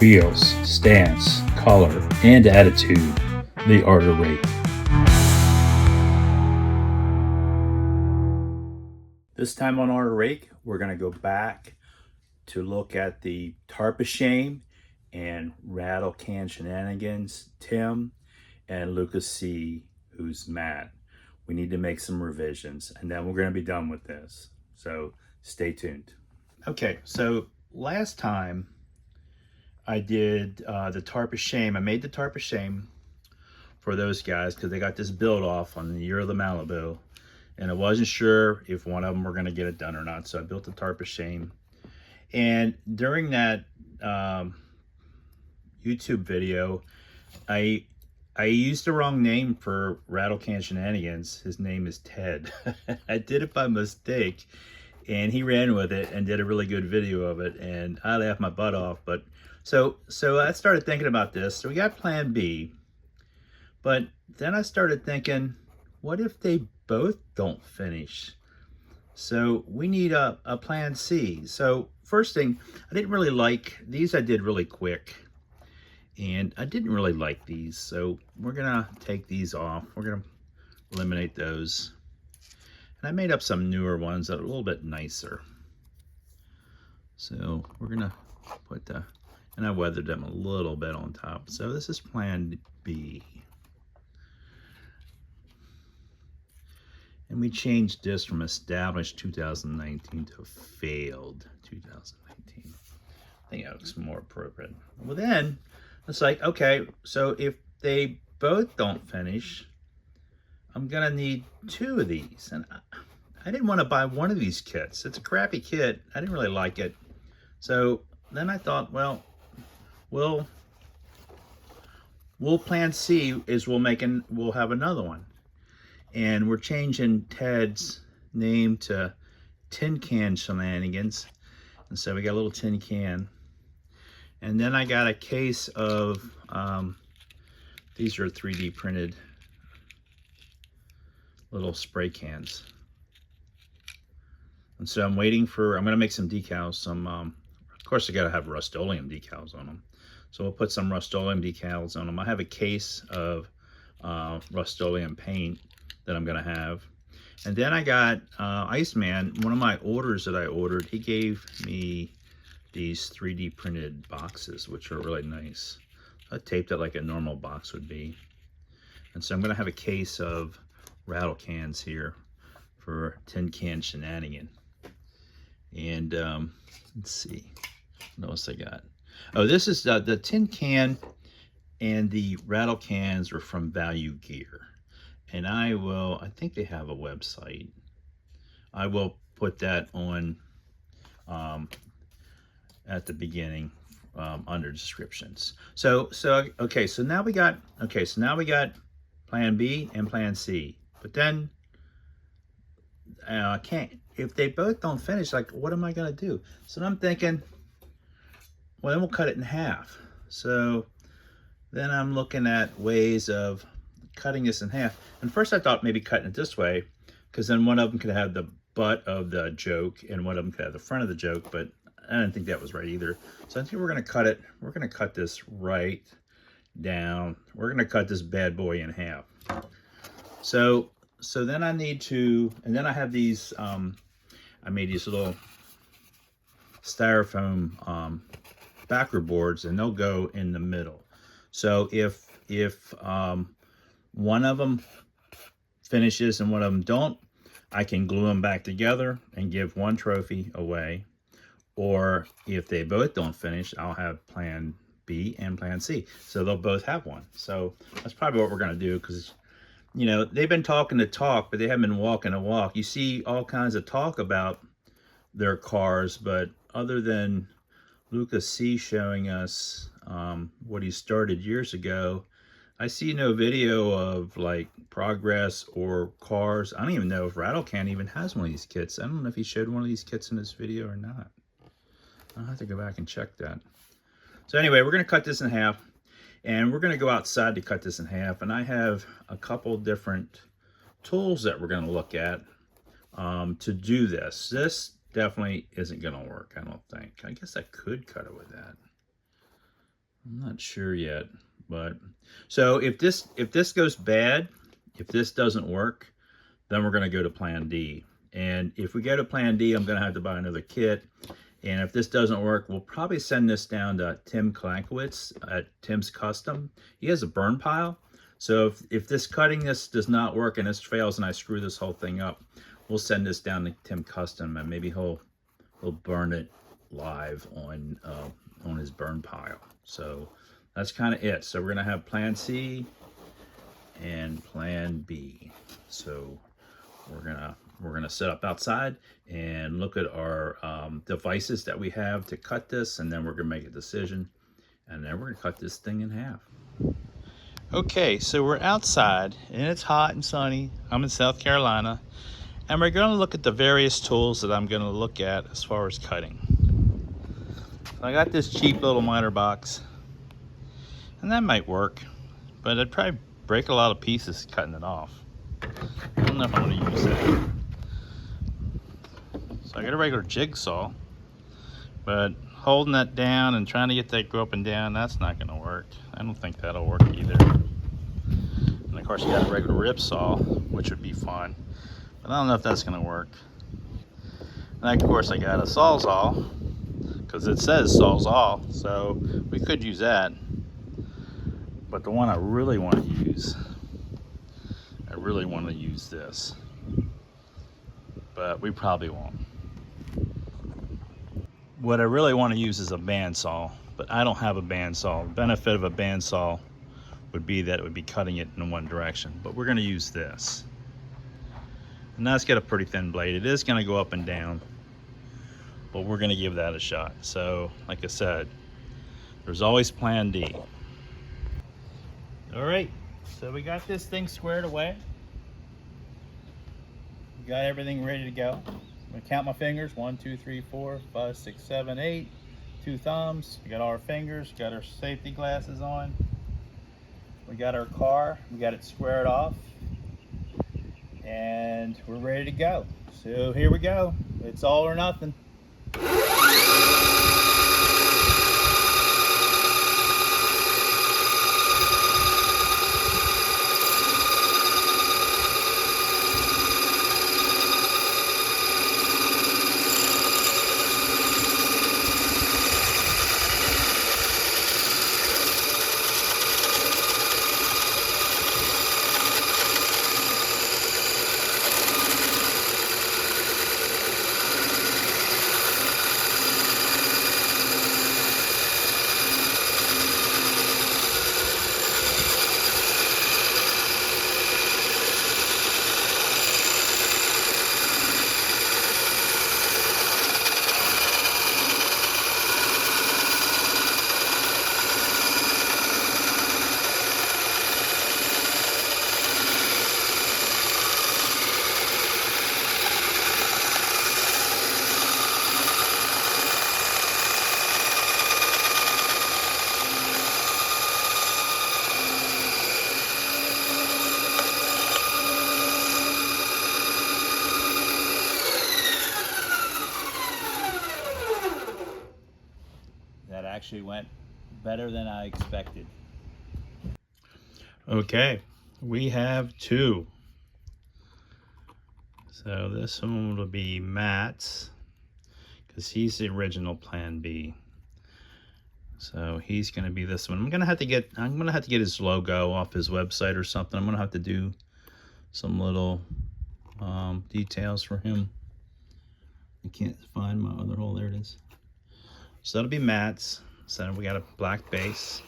wheels, stance, color, and attitude, the art of rake. This time on Art of Rake, we're going to go back to look at the Tarp Shame and Rattle Can Shenanigans, Tim, and Lucas C, who's Matt. We need to make some revisions, and then we're going to be done with this. So stay tuned. Okay, so last time I did the Tarp Shame. I made the Tarp Shame for those guys because they got this build off on the year of the Malibu, and I wasn't sure if one of them were going to get it done or not. So I built the Tarp Shame, and during that YouTube video, I used the wrong name for Rattle Can Shenanigans. His name is Ted. I did it by mistake, and he ran with it and did a really good video of it, and I laughed my butt off. But so I started thinking about this. So we got plan B, but then I started thinking, what if they both don't finish? So we need a plan C. So first thing, I didn't really like these. I did really quick, and I didn't really like these. So we're gonna take these off. We're gonna eliminate those. And I made up some newer ones that are a little bit nicer. So we're gonna put the, and I weathered them a little bit on top. So this is plan B. And we changed this from established 2019 to failed 2019. I think that looks more appropriate. Well then, it's like, okay, so if they both don't finish, I'm gonna need two of these. And I didn't want to buy one of these kits. It's a crappy kit. I didn't really like it. So then I thought, well, we'll plan C is we'll have another one. And we're changing Ted's name to Tin Can Shenanigans. And so we got a little tin can. And then I got a case of, these are 3D printed little spray cans. And so I'm waiting for, I'm gonna make some decals, of course I gotta have Rust-Oleum decals on them. So we'll put some Rust-Oleum decals on them. I have a case of Rust-Oleum paint that I'm gonna have. And then I got Iceman, one of my orders that I ordered, he gave me these 3D printed boxes, which are really nice. I taped it like a normal box would be. And so I'm gonna have a case of rattle cans here for Tin Can Shenanigan. And let's see, what else I got? Oh, this is the tin can and the rattle cans are from Value Gear. And I think they have a website. I will put that on at the beginning under descriptions. So now we got plan B and plan C. But then I can't, if they both don't finish, like, what am I gonna do? So I'm thinking, well, then we'll cut it in half. So then I'm looking at ways of cutting this in half. And first I thought maybe cutting it this way, because then one of them could have the butt of the joke and one of them could have the front of the joke, but I didn't think that was right either. So I think we're gonna cut it, we're gonna cut this right down. We're gonna cut this bad boy in half. So then I need to, and then I have these, I made these little styrofoam backer boards, and they'll go in the middle. So if one of them finishes and one of them don't, I can glue them back together and give one trophy away. Or if they both don't finish, I'll have plan B and plan C. So they'll both have one. So that's probably what we're gonna do, because you know, they've been talking the talk, but they haven't been walking the walk. You see all kinds of talk about their cars, but other than Lucas C showing us what he started years ago, I see no video of like progress or cars. I don't even know if Rattle Can even has one of these kits. I don't know if he showed one of these kits in this video or not. I'll have to go back and check that. So anyway, we're gonna cut this in half. And we're going to go outside to cut this in half. And I have a couple different tools that we're going to look at to do this. This definitely isn't going to work, I don't think. I guess I could cut it with that. I'm not sure yet, but so if this goes bad, if this doesn't work, then we're going to go to plan D. And if we go to plan D, I'm going to have to buy another kit. And if this doesn't work, we'll probably send this down to Tim Klankowitz at Tim's Custom. He has a burn pile. So if this cutting this does not work and this fails and I screw this whole thing up, we'll send this down to Tim Custom and maybe he'll burn it live on his burn pile. So that's kind of it. So we're gonna have plan C and plan B. So we're gonna set up outside and look at our devices that we have to cut this, and then we're gonna make a decision, and then we're gonna cut this thing in half. Okay, so we're outside and it's hot and sunny. I'm in South Carolina, and we're gonna look at the various tools that I'm gonna look at as far as cutting. So I got this cheap little miter box, and that might work, but I'd probably break a lot of pieces cutting it off. I don't know if I want to use that. So I got a regular jigsaw, but holding that down and trying to get that go up and down, that's not going to work. I don't think that'll work either. And of course you got a regular rip saw, which would be fun, but I don't know if that's going to work. And of course I got a sawzall, because it says sawzall, so we could use that. But the one I really want to use, this, but we probably won't. What I really want to use is a bandsaw, but I don't have a bandsaw. The benefit of a bandsaw would be that it would be cutting it in one direction, but we're going to use this. And that's got a pretty thin blade. It is going to go up and down, but we're going to give that a shot. So, like I said, there's always plan D. All right, so we got this thing squared away. We got everything ready to go. I'm gonna count my fingers. 1, 2, 3, 4, 5, 6, 7, 8. 2 thumbs. We got all our fingers. Got our safety glasses on. We got our car. We got it squared off, and we're ready to go. So here we go. It's all or nothing. That actually went better than I expected. Okay, we have 2. So this one will be Matt's, because he's the original plan B. So he's going to be this one. I'm gonna have to get his logo off his website or something. I'm gonna have to do some little details for him. I can't find my other hole. There it is. So that'll be Matt's. So we got a black base.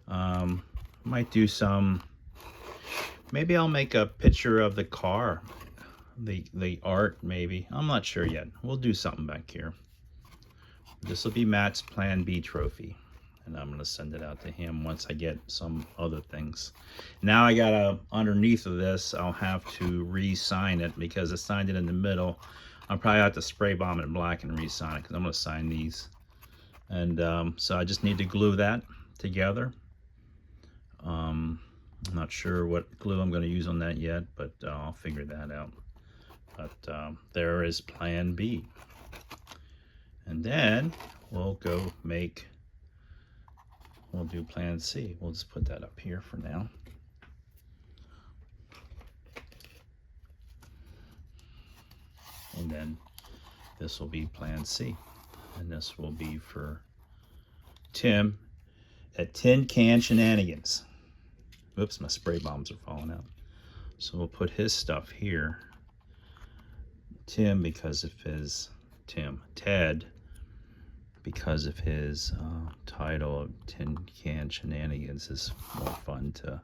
Might do some, maybe I'll make a picture of the car, the art maybe. I'm not sure yet. We'll do something back here. This will be Matt's Plan B trophy, and I'm gonna send it out to him once I get some other things. Now I gotta, underneath of this, I'll have to re-sign it because I signed it in the middle. I'll probably have to spray bomb it in black and re-sign it because I'm gonna sign these. And so I just need to glue that together. I'm not sure what glue I'm gonna use on that yet, but I'll figure that out. But there is Plan B. And then we'll go make we'll do plan C. We'll just put that up here for now. And then this will be plan C. And this will be for Tim at Tin Can Shenanigans. Oops, my spray bombs are falling out. So we'll put his stuff here. Tim, because of his, Ted, because of his title of Tin Can Shenanigans is more fun to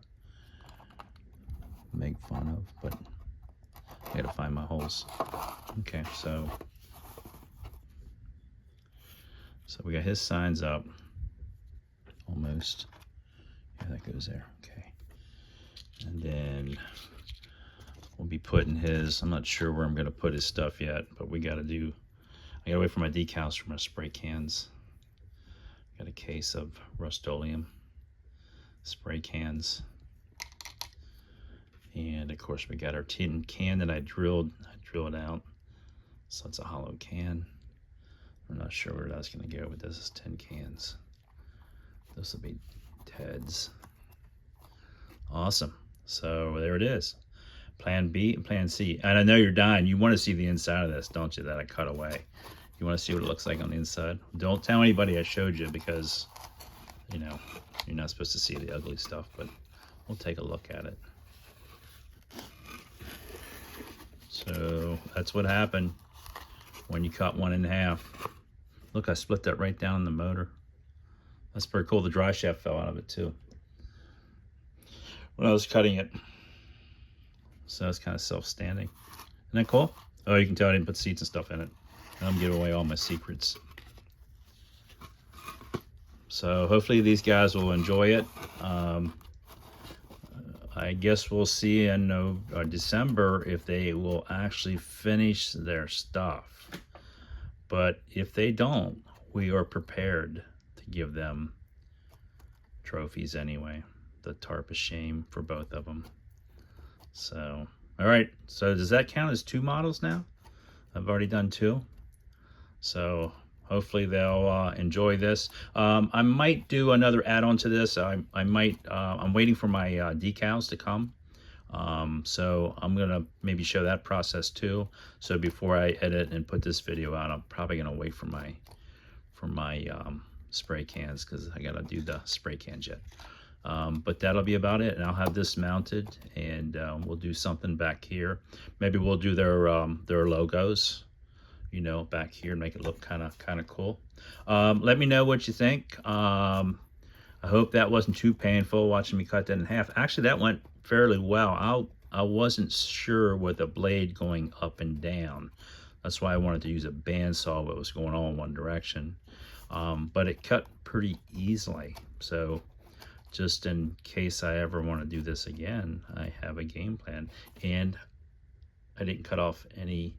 make fun of, but I gotta find my holes. Okay, so we got his signs up, almost. Yeah, that goes there, okay. And then we'll be putting his, I'm not sure where I'm gonna put his stuff yet, but I gotta wait for my decals for my spray cans. Got a case of Rust-Oleum spray cans. And of course we got our tin can that I drilled out. So it's a hollow can. I'm not sure where that's gonna go, but this is tin cans. This will be Ted's. Awesome. So there it is. Plan B and plan C. And I know you're dying. You want to see the inside of this, don't you, that I cut away? You want to see what it looks like on the inside? Don't tell anybody I showed you, because, you know, you're not supposed to see the ugly stuff, but we'll take a look at it. So that's what happened when you cut one in half. Look, I split that right down in the motor. That's pretty cool. The dry shaft fell out of it too when I was cutting it. So it's kind of self-standing. Isn't that cool? Oh, you can tell I didn't put seats and stuff in it. I'm giving away all my secrets. So hopefully these guys will enjoy it. I guess we'll see in December if they will actually finish their stuff. But if they don't, we are prepared to give them trophies anyway. The Tarp of shame for both of them. So, all right. So does that count as 2 models now? I've already done 2. So hopefully they'll enjoy this. I might do another add-on to this. I might, I'm waiting for my decals to come. So I'm gonna maybe show that process too. So before I edit and put this video out, I'm probably gonna wait for my spray cans, because I gotta do the spray cans yet. But that'll be about it, and I'll have this mounted, and we'll do something back here. Maybe we'll do their logos, you know, back here, make it look kind of cool. Let me know what you think. I hope that wasn't too painful watching me cut that in half. Actually, that went fairly well. I wasn't sure with the blade going up and down. That's why I wanted to use a bandsaw, what was going all in one direction. But it cut pretty easily. So just in case I ever want to do this again, I have a game plan. And I didn't cut off any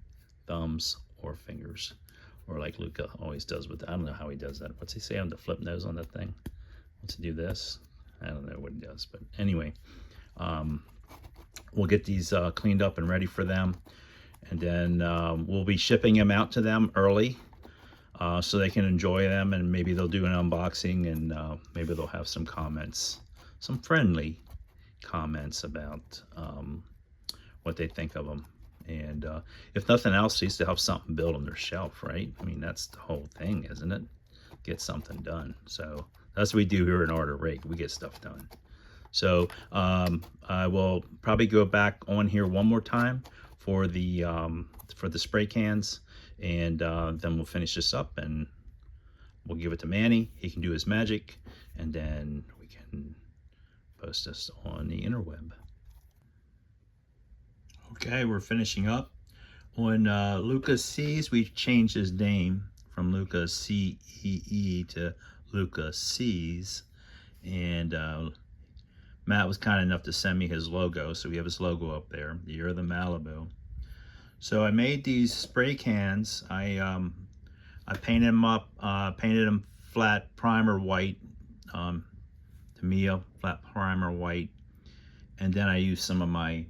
thumbs or fingers, or like Luca always does with, I don't know how he does that. What's he say on the flip nose on that thing? What's he do this? I don't know what he does, but anyway, we'll get these cleaned up and ready for them, and then we'll be shipping them out to them early, so they can enjoy them, and maybe they'll do an unboxing, and maybe they'll have some comments, some friendly comments about what they think of them. And if nothing else, at least to have something built on their shelf, right? I mean, that's the whole thing, isn't it? Get something done. So that's what we do here in Art Rig. We get stuff done. So I will probably go back on here one more time for the spray cans, and then we'll finish this up, and we'll give it to Manny. He can do his magic, and then we can post this on the interweb. Okay, we're finishing up. On Luca C's, we changed his name from Luca CEE to Luca C's. And Matt was kind enough to send me his logo. So we have his logo up there, the year of the Malibu. So I made these spray cans. I painted them up, painted them flat primer white, Tamiya flat primer white. And then I used some of my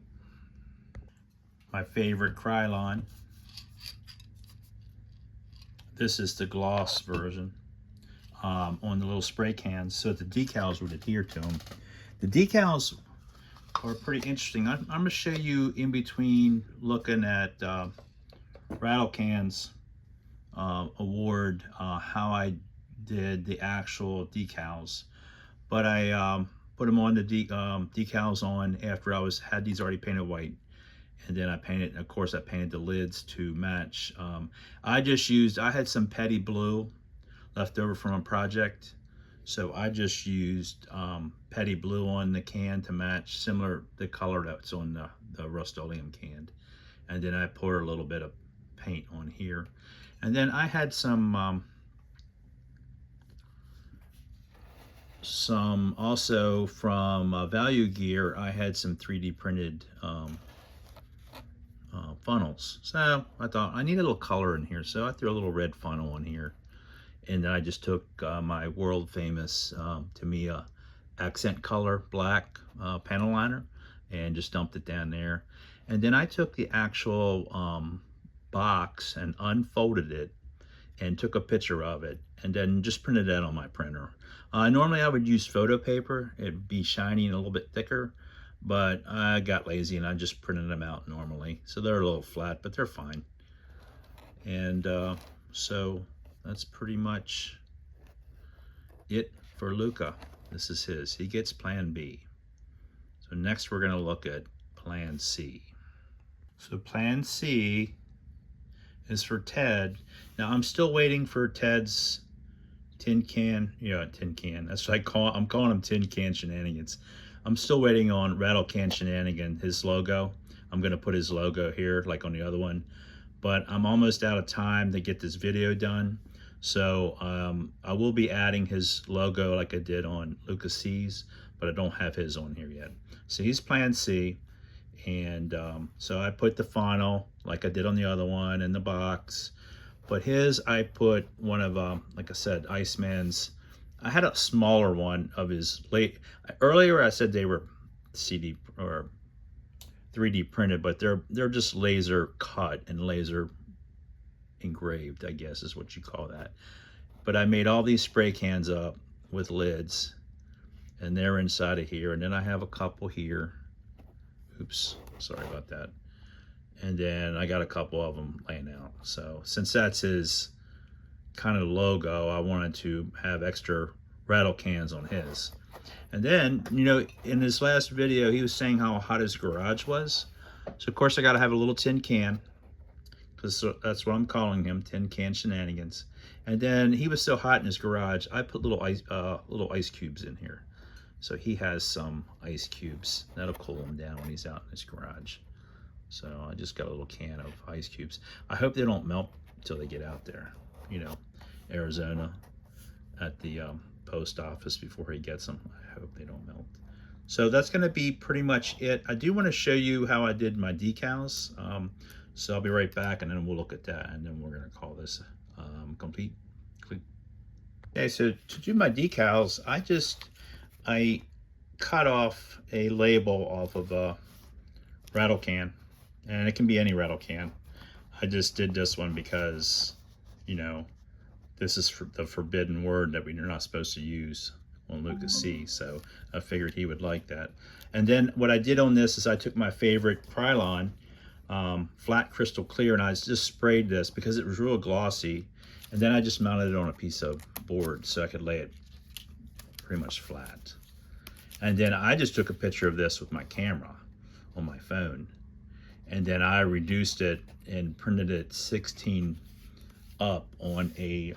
favorite Krylon. This is the gloss version. on the little spray cans so that the decals would adhere to them. The decals are pretty interesting. I'm going to show you in between looking at Rattle Can's award how I did the actual decals. But I put them on the decals on after I had these already painted white. And then I painted, of course, I painted the lids to match. I had some petty blue left over from a project. So I just used petty blue on the can to match the color that's on the Rust-Oleum can. And then I poured a little bit of paint on here. And then I had some also from Value Gear, I had some 3D printed funnels. So I thought I need a little color in here. So I threw a little red funnel in here. And then I just took my world famous Tamiya accent color black panel liner and just dumped it down there. And then I took the actual box and unfolded it and took a picture of it and then just printed that on my printer. Normally I would use photo paper. It'd be shiny and a little bit thicker, but I got lazy and I just printed them out normally. So they're a little flat, but they're fine. And so that's pretty much it for Luca. This is his. He gets Plan B. So next we're going to look at Plan C. So Plan C is for Ted. Now I'm still waiting for Ted's tin can. That's what I'm calling him Tin Can Shenanigans. I'm still waiting on Rattle Can Shenanigan, his logo. I'm going to put his logo here like on the other one. But I'm almost out of time to get this video done. So I will be adding his logo like I did on Lucas C's, but I don't have his on here yet. So he's Plan C. And so I put the funnel like I did on the other one in the box. But his, I put one of, like I said, Iceman's. I had a smaller one of his earlier I said they were CD or 3D printed, but they're just laser cut and laser engraved, I guess is what you call that. But I made all these spray cans up with lids, and they're inside of here. And then I have a couple here. Oops, sorry about that. And then I got a couple of them laying out. So since that's his kind of logo, I wanted to have extra rattle cans on his. And then, you know, in his last video, he was saying how hot his garage was. So of course I got to have a little tin can, because that's what I'm calling him, Tin Can Shenanigans. And then he was so hot in his garage, I put little ice cubes in here. So he has some ice cubes. That'll cool him down when he's out in his garage. So I just got a little can of ice cubes. I hope they don't melt until they get out there. You know, Arizona at the post office before he gets them. I hope they don't melt. So that's going to be pretty much it. I do want to show you how I did my decals. So I'll be right back, and then we'll look at that, and then we're going to call this complete. Okay, so to do my decals, I cut off a label off of a rattle can, and it can be any rattle can. I just did this one because, you know, this is the forbidden word that we're not supposed to use on Lucas C, so I figured he would like that. And then what I did on this is I took my favorite Krylon flat crystal clear, and I just sprayed this because it was real glossy, and then I just mounted it on a piece of board so I could lay it pretty much flat. And then I just took a picture of this with my camera on my phone, and then I reduced it and printed it 16 up on a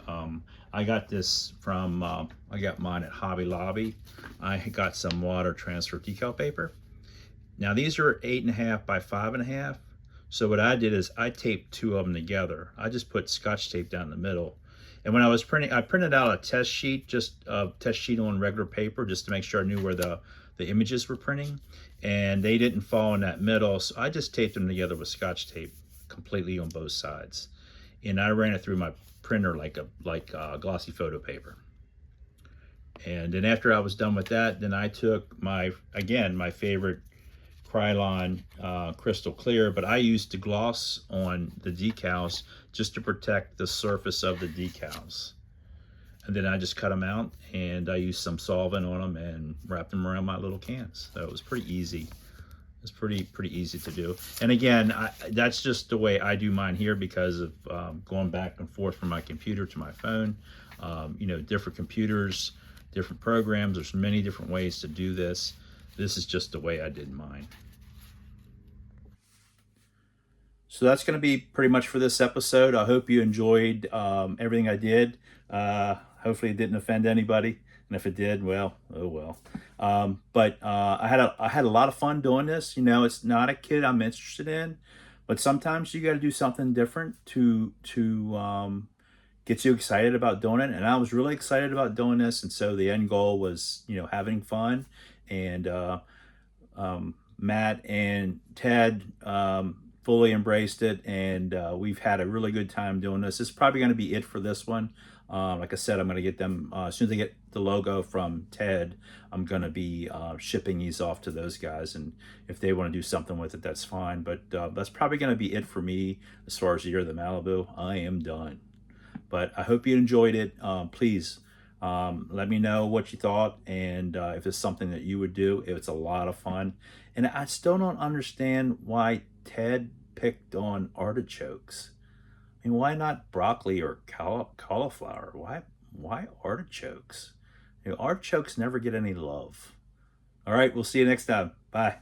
I got this from I got mine at Hobby Lobby. I got some water transfer decal paper. Now these are 8.5 by 5.5. So what I did is I taped two of them together. I just put Scotch tape down the middle. And when I was printing, I printed out a test sheet, just a test sheet on regular paper, just to make sure I knew where the images were printing. And they didn't fall in that middle, so I just taped them together with Scotch tape completely on both sides. And I ran it through my printer like a glossy photo paper. And then after I was done with that, then I took my favorite Krylon crystal clear, but I used the gloss on the decals just to protect the surface of the decals. And then I just cut them out, and I used some solvent on them and wrapped them around my little cans. So it was pretty easy. It's pretty easy to do. And again, that's just the way I do mine here because of going back and forth from my computer to my phone. You know, different computers, different programs. There's many different ways to do this. This is just the way I did mine. So that's going to be pretty much for this episode. I hope you enjoyed everything I did. Hopefully it didn't offend anybody. And if it did, well, oh well. But I had a lot of fun doing this. You know, it's not a kit I'm interested in, but sometimes you got to do something different to get you excited about doing it. And I was really excited about doing this, and so the end goal was, you know, having fun. And Matt and Ted fully embraced it, and we've had a really good time doing this. This is probably going to be it for this one. Like I said, I'm going to get them as soon as I get the logo from Ted. I'm going to be shipping these off to those guys, and if they want to do something with it, that's fine. But that's probably going to be it for me as far as the Year of the Malibu. I am done. But I hope you enjoyed it. Please let me know what you thought, and if it's something that you would do. It's a lot of fun, and I still don't understand why Ted picked on artichokes. I mean, why not broccoli or cauliflower? Why artichokes? You know, artichokes never get any love. All right, we'll see you next time. Bye.